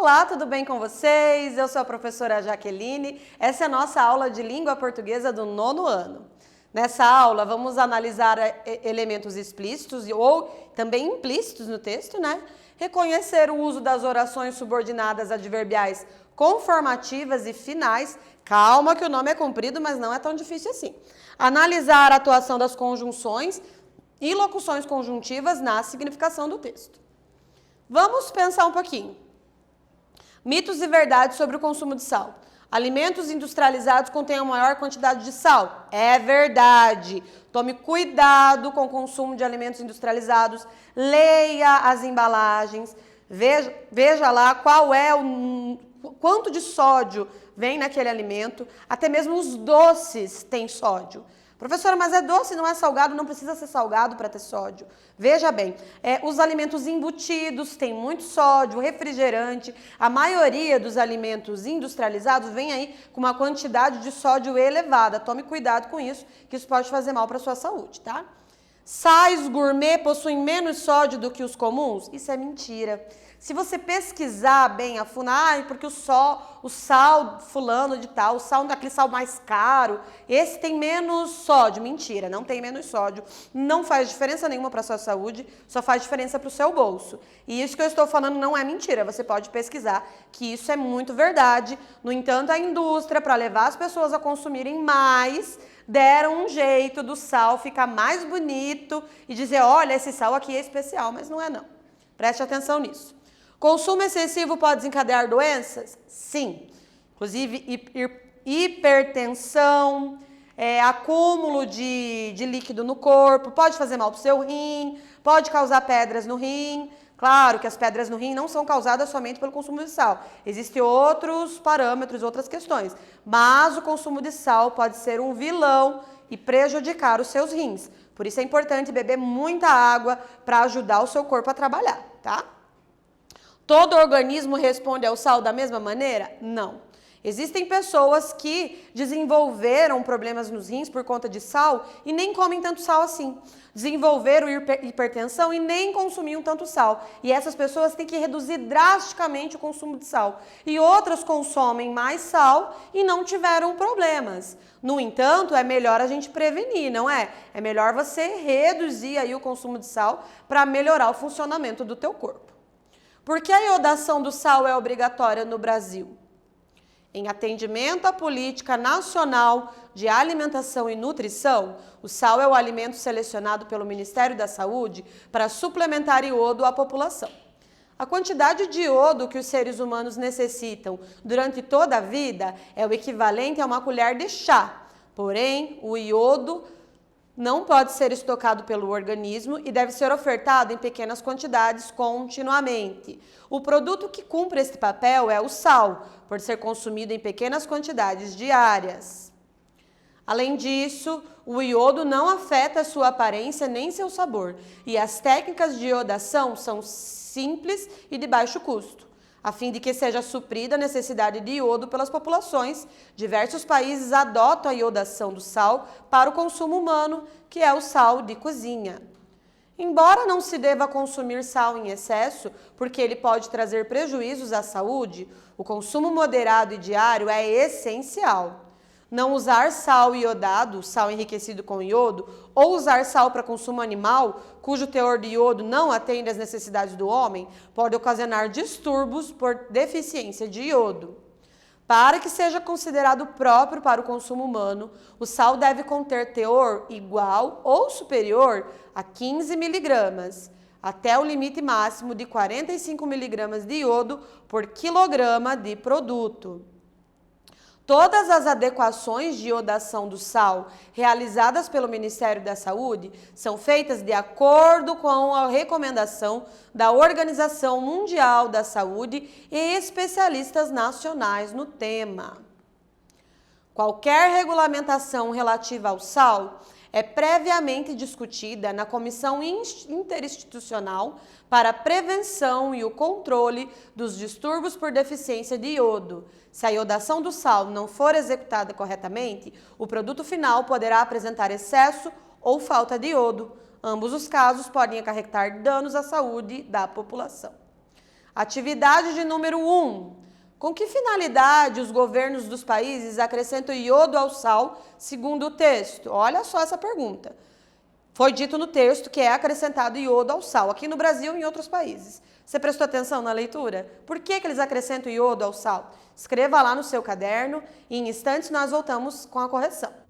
Olá, tudo bem com vocês? Eu sou a professora Jaqueline. Essa é a nossa aula de língua portuguesa do 9º ano. Nessa aula, vamos analisar elementos explícitos ou também implícitos no texto, né? Reconhecer o uso das orações subordinadas adverbiais conformativas e finais. Calma que o nome é comprido, mas não é tão difícil assim. Analisar a atuação das conjunções e locuções conjuntivas na significação do texto. Vamos pensar um pouquinho. Mitos e verdades sobre o consumo de sal. Alimentos industrializados contêm a maior quantidade de sal. É verdade. Tome cuidado com o consumo de alimentos industrializados. Leia as embalagens. Veja lá quanto de sódio vem naquele alimento. Até mesmo os doces têm sódio. Professora, mas é doce, não é salgado, não precisa ser salgado para ter sódio. Veja bem, os alimentos embutidos têm muito sódio, refrigerante. A maioria dos alimentos industrializados vem aí com uma quantidade de sódio elevada. Tome cuidado com isso, que isso pode fazer mal para a sua saúde, tá? Sais gourmet possuem menos sódio do que os comuns? Isso é mentira. Se você pesquisar bem a fundo, porque o sal fulano de tal, o sal daquele sal mais caro, esse tem menos sódio. Mentira, não tem menos sódio. Não faz diferença nenhuma para a sua saúde, só faz diferença para o seu bolso. E isso que eu estou falando não é mentira, você pode pesquisar que isso é muito verdade. No entanto, a indústria, para levar as pessoas a consumirem mais, deram um jeito do sal ficar mais bonito e dizer, olha, esse sal aqui é especial, mas não é não. Preste atenção nisso. Consumo excessivo pode desencadear doenças? Sim. Inclusive hipertensão, acúmulo de líquido no corpo, pode fazer mal para o seu rim, pode causar pedras no rim. Claro que as pedras no rim não são causadas somente pelo consumo de sal. Existem outros parâmetros, outras questões. Mas o consumo de sal pode ser um vilão e prejudicar os seus rins. Por isso é importante beber muita água para ajudar o seu corpo a trabalhar, tá? Todo organismo responde ao sal da mesma maneira? Não. Existem pessoas que desenvolveram problemas nos rins por conta de sal e nem comem tanto sal assim. Desenvolveram hipertensão e nem consumiam tanto sal. E essas pessoas têm que reduzir drasticamente o consumo de sal. E outras consomem mais sal e não tiveram problemas. No entanto, é melhor a gente prevenir, não é? É melhor você reduzir aí o consumo de sal para melhorar o funcionamento do teu corpo. Por que a iodação do sal é obrigatória no Brasil? Em atendimento à política nacional de alimentação e nutrição, o sal é o alimento selecionado pelo Ministério da Saúde para suplementar iodo à população. A quantidade de iodo que os seres humanos necessitam durante toda a vida é o equivalente a uma colher de chá. Porém, o iodo não pode ser estocado pelo organismo e deve ser ofertado em pequenas quantidades continuamente. O produto que cumpre este papel é o sal, por ser consumido em pequenas quantidades diárias. Além disso, o iodo não afeta sua aparência nem seu sabor, e as técnicas de iodação são simples e de baixo custo. A fim de que seja suprida a necessidade de iodo pelas populações, diversos países adotam a iodação do sal para o consumo humano, que é o sal de cozinha. Embora não se deva consumir sal em excesso, porque ele pode trazer prejuízos à saúde, o consumo moderado e diário é essencial. Não usar sal iodado, sal enriquecido com iodo, ou usar sal para consumo animal, cujo teor de iodo não atende às necessidades do homem, pode ocasionar distúrbios por deficiência de iodo. Para que seja considerado próprio para o consumo humano, o sal deve conter teor igual ou superior a 15 miligramas, até o limite máximo de 45 miligramas de iodo por quilograma de produto. Todas as adequações de iodação do sal realizadas pelo Ministério da Saúde são feitas de acordo com a recomendação da Organização Mundial da Saúde e especialistas nacionais no tema. Qualquer regulamentação relativa ao sal é previamente discutida na Comissão Interinstitucional para a Prevenção e o Controle dos Distúrbios por Deficiência de Iodo. Se a iodação do sal não for executada corretamente, o produto final poderá apresentar excesso ou falta de iodo. Ambos os casos podem acarretar danos à saúde da população. Atividade de número 1. Com que finalidade os governos dos países acrescentam iodo ao sal, segundo o texto? Olha só essa pergunta. Foi dito no texto que é acrescentado iodo ao sal, aqui no Brasil e em outros países. Você prestou atenção na leitura? Por que eles acrescentam iodo ao sal? Escreva lá no seu caderno e em instantes nós voltamos com a correção.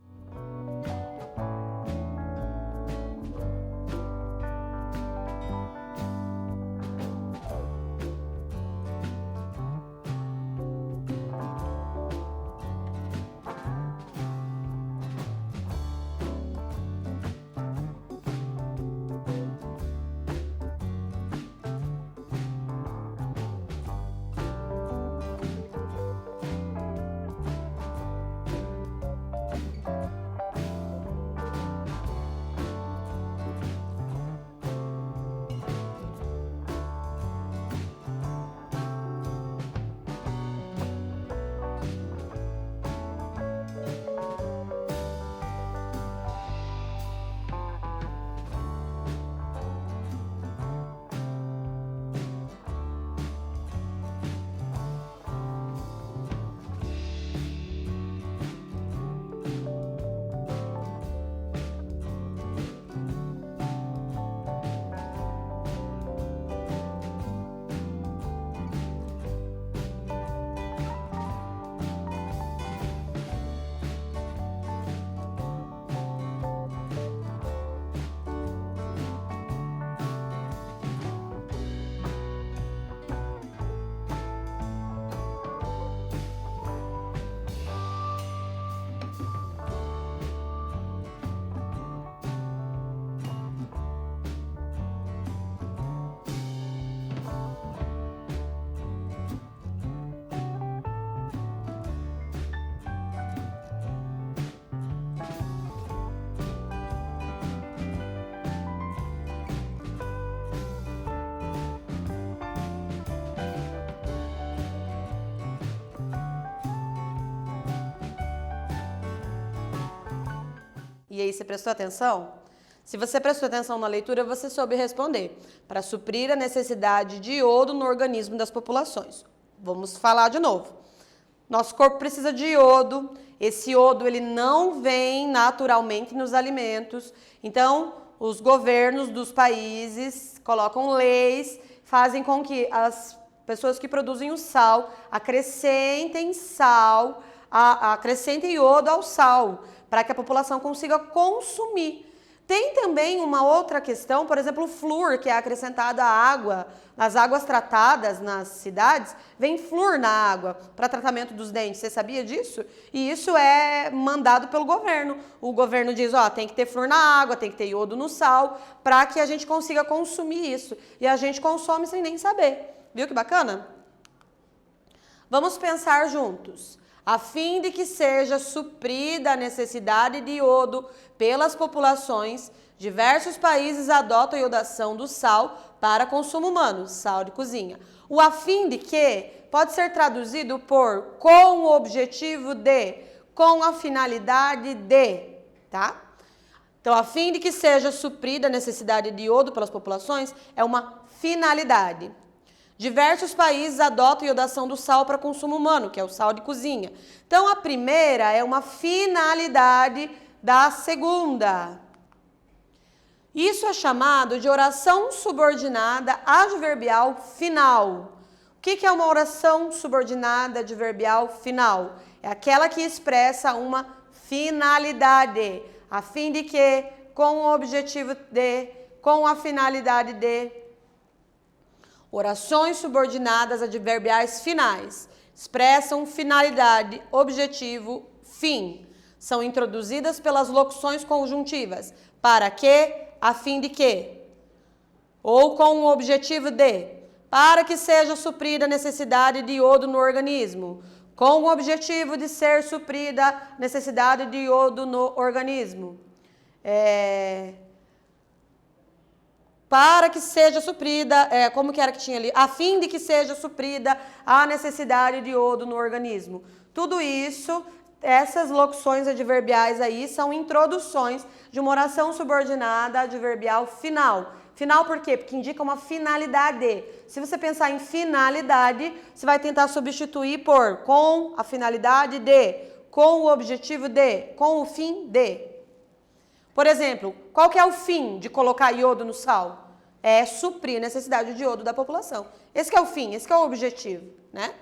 E aí, você prestou atenção? Se você prestou atenção na leitura, você soube responder. Para suprir a necessidade de iodo no organismo das populações. Vamos falar de novo. Nosso corpo precisa de iodo. Esse iodo ele não vem naturalmente nos alimentos. Então, os governos dos países colocam leis, fazem com que as pessoas que produzem o sal acrescentem sal, acrescentem iodo ao sal, para que a população consiga consumir. Tem também uma outra questão, por exemplo, o flúor, que é acrescentado à água. Nas águas tratadas nas cidades, vem flúor na água para tratamento dos dentes. Você sabia disso? E isso é mandado pelo governo. O governo diz, ó, tem que ter flúor na água, tem que ter iodo no sal, para que a gente consiga consumir isso. E a gente consome sem nem saber. Viu que bacana? Vamos pensar juntos. A fim de que seja suprida a necessidade de iodo pelas populações, diversos países adotam a iodação do sal para consumo humano, sal de cozinha. O a fim de que pode ser traduzido por com o objetivo de, com a finalidade de, tá? Então, a fim de que seja suprida a necessidade de iodo pelas populações é uma finalidade. Diversos países adotam a iodação do sal para consumo humano, que é o sal de cozinha. Então, a primeira é uma finalidade da segunda. Isso é chamado de oração subordinada adverbial final. O que é uma oração subordinada adverbial final? É aquela que expressa uma finalidade, a fim de que, com o objetivo de, com a finalidade de. Orações subordinadas adverbiais finais expressam finalidade, objetivo, fim. São introduzidas pelas locuções conjuntivas. Para que, a fim de que. Ou com o objetivo de. Para que seja suprida a necessidade de iodo no organismo. Com o objetivo de ser suprida a necessidade de iodo no organismo. Para que seja suprida, como que era que tinha ali? A fim de que seja suprida a necessidade de iodo no organismo. Tudo isso, essas locuções adverbiais aí são introduções de uma oração subordinada adverbial final, Final por quê? Porque indica uma finalidade. Se você pensar em finalidade, você vai tentar substituir por com a finalidade de, com o objetivo de, com o fim de. Por exemplo, qual que é o fim de colocar iodo no sal? É suprir a necessidade de iodo da população. Esse que é o fim, esse que é o objetivo, né?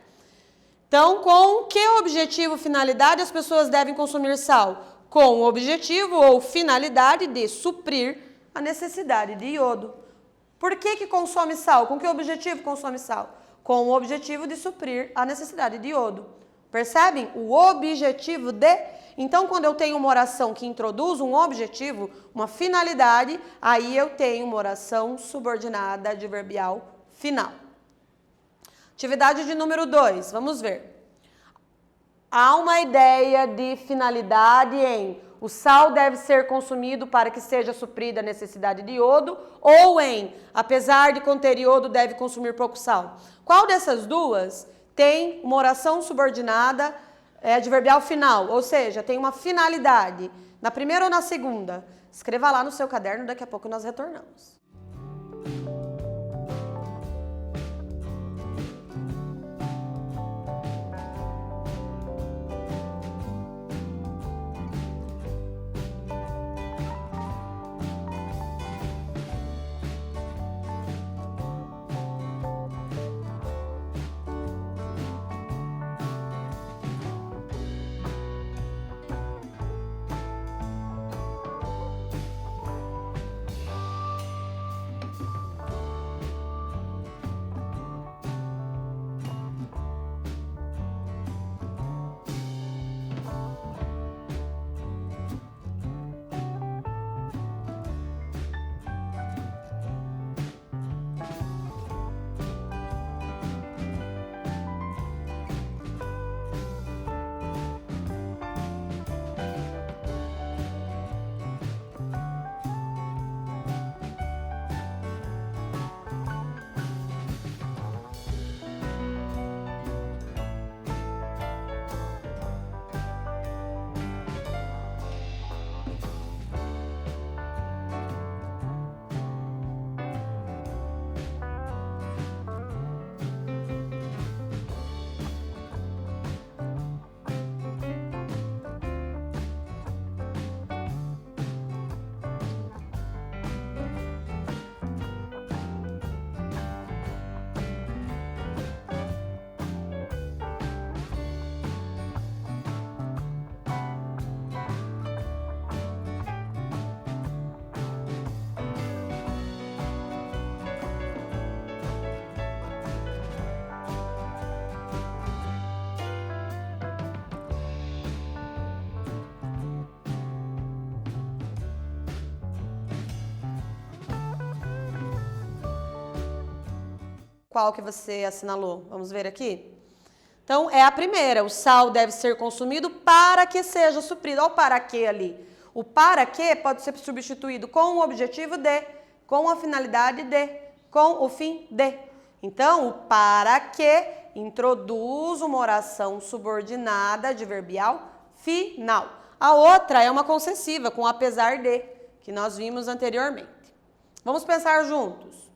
Então, com que objetivo, finalidade as pessoas devem consumir sal? Com o objetivo ou finalidade de suprir a necessidade de iodo. Por que consome sal? Com que objetivo consome sal? Com o objetivo de suprir a necessidade de iodo. Percebem? O objetivo de... Então, quando eu tenho uma oração que introduz um objetivo, uma finalidade, aí eu tenho uma oração subordinada adverbial final. Atividade de número 2, vamos ver. Há uma ideia de finalidade em o sal deve ser consumido para que seja suprida a necessidade de iodo, ou em, apesar de conter iodo, deve consumir pouco sal. Qual dessas duas tem uma oração subordinada adverbial final, ou seja, tem uma finalidade, na primeira ou na segunda? Escreva lá no seu caderno, daqui a pouco nós retornamos. Qual que você assinalou? Vamos ver aqui? Então, é a primeira. O sal deve ser consumido para que seja suprido. Olha o para que ali. O para que pode ser substituído com o objetivo de, com a finalidade de, com o fim de. Então, o para que introduz uma oração subordinada adverbial final. A outra é uma concessiva, com apesar de, que nós vimos anteriormente. Vamos pensar juntos.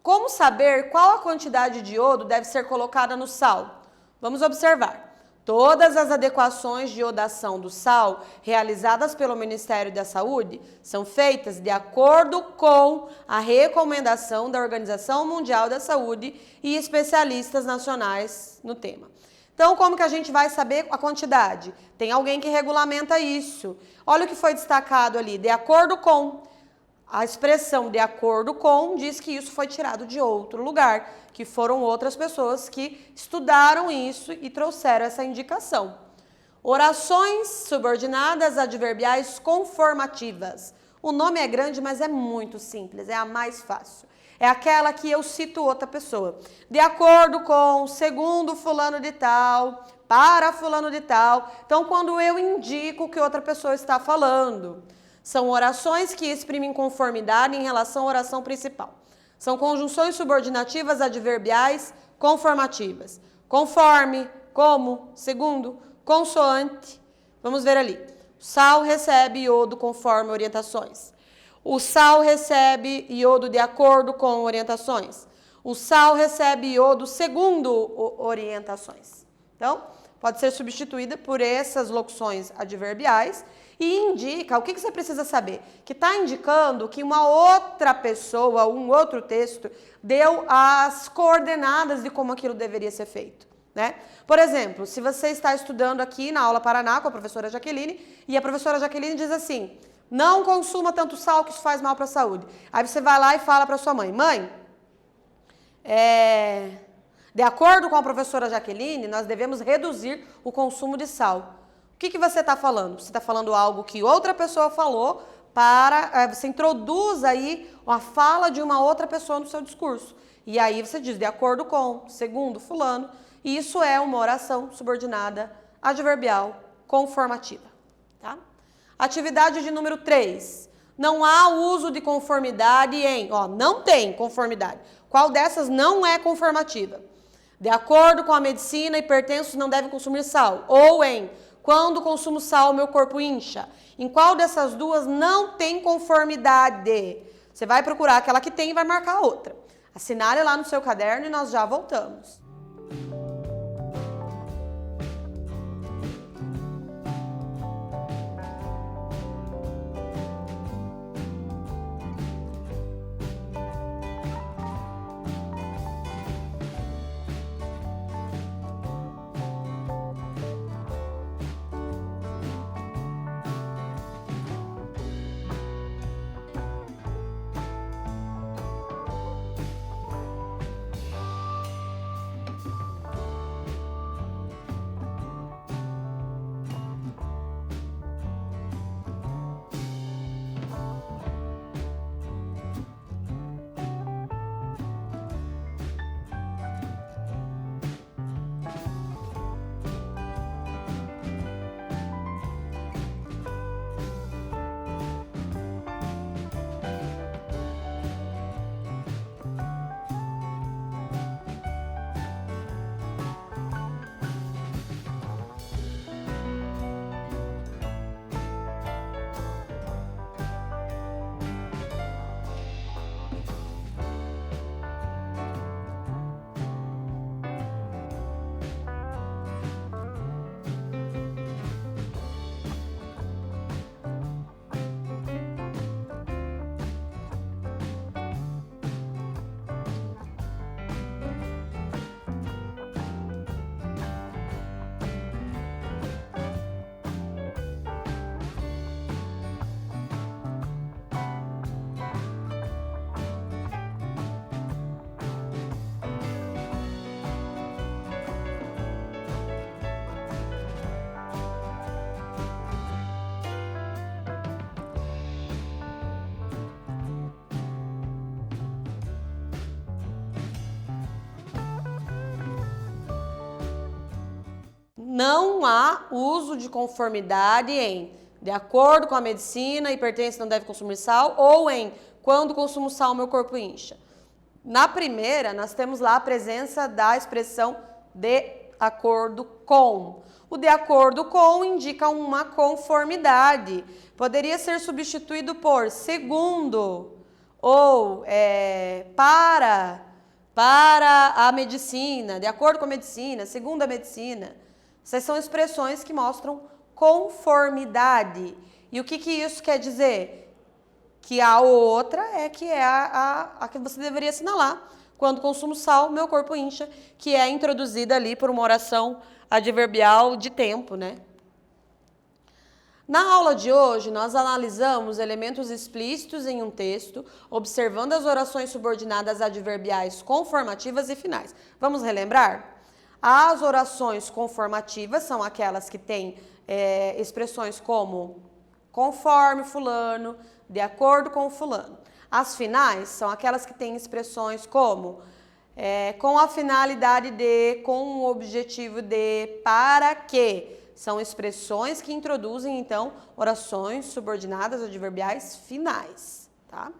Como saber qual a quantidade de iodo deve ser colocada no sal? Vamos observar. Todas as adequações de iodação do sal realizadas pelo Ministério da Saúde são feitas de acordo com a recomendação da Organização Mundial da Saúde e especialistas nacionais no tema. Então, como que a gente vai saber a quantidade? Tem alguém que regulamenta isso. Olha o que foi destacado ali, de acordo com. A expressão de acordo com diz que isso foi tirado de outro lugar, que foram outras pessoas que estudaram isso e trouxeram essa indicação. Orações subordinadas adverbiais conformativas. O nome é grande, mas é muito simples, é a mais fácil. É aquela que eu cito outra pessoa. De acordo com, segundo fulano de tal, para fulano de tal. Então, quando eu indico o que outra pessoa está falando. São orações que exprimem conformidade em relação à oração principal. São conjunções subordinativas adverbiais conformativas. Conforme, como, segundo, consoante. Vamos ver ali. Sal recebe iodo conforme orientações. O sal recebe iodo de acordo com orientações. O sal recebe iodo segundo orientações. Então, pode ser substituída por essas locuções adverbiais e indica, o que você precisa saber? Que está indicando que uma outra pessoa, um outro texto, deu as coordenadas de como aquilo deveria ser feito, né? Por exemplo, se você está estudando aqui na aula Paraná com a professora Jaqueline e a professora Jaqueline diz assim, não consuma tanto sal que isso faz mal para a saúde. Aí você vai lá e fala para sua mãe, de acordo com a professora Jaqueline, nós devemos reduzir o consumo de sal. O que você está falando? Você está falando algo que outra pessoa falou você introduz aí a fala de uma outra pessoa no seu discurso. E aí você diz, de acordo com, segundo fulano, e isso é uma oração subordinada adverbial conformativa. Tá? Atividade de número 3. Não há uso de conformidade em, não tem conformidade. Qual dessas não é conformativa? De acordo com a medicina, hipertensos não devem consumir sal. Ou em, quando consumo sal, meu corpo incha. Em qual dessas duas não tem conformidade? Você vai procurar aquela que tem e vai marcar a outra. Assinale lá no seu caderno e nós já voltamos. Não há uso de conformidade em, de acordo com a medicina, hipertenso não deve consumir sal, ou em, quando consumo sal, meu corpo incha. Na primeira, nós temos lá a presença da expressão de acordo com. O de acordo com indica uma conformidade. Poderia ser substituído por segundo ou para a medicina, de acordo com a medicina, segundo a medicina. Essas são expressões que mostram conformidade. E o que isso quer dizer? Que a outra é a que você deveria assinalar. Quando consumo sal, meu corpo incha, que é introduzida ali por uma oração adverbial de tempo, né? Na aula de hoje, nós analisamos elementos explícitos em um texto, observando as orações subordinadas adverbiais conformativas e finais. Vamos relembrar? As orações conformativas são aquelas que têm expressões como conforme fulano, de acordo com fulano. As finais são aquelas que têm expressões como com a finalidade de, com o objetivo de, para que. São expressões que introduzem, então, orações subordinadas adverbiais finais, tá?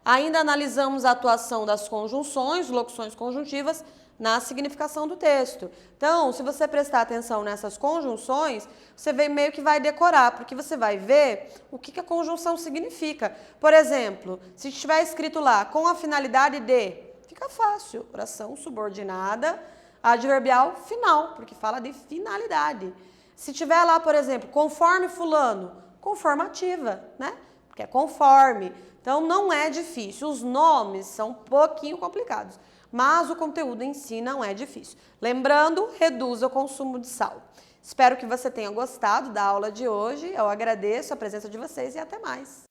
Ainda analisamos a atuação das conjunções, locuções conjuntivas, na significação do texto. Então, se você prestar atenção nessas conjunções, você meio que vai decorar, porque você vai ver o que a conjunção significa. Por exemplo, se estiver escrito lá, com a finalidade de, fica fácil, oração subordinada, adverbial final, porque fala de finalidade. Se tiver lá, por exemplo, conforme fulano, conformativa, né? Porque é conforme. Então, não é difícil. Os nomes são um pouquinho complicados, mas o conteúdo em si não é difícil. Lembrando, reduza o consumo de sal. Espero que você tenha gostado da aula de hoje. Eu agradeço a presença de vocês e até mais.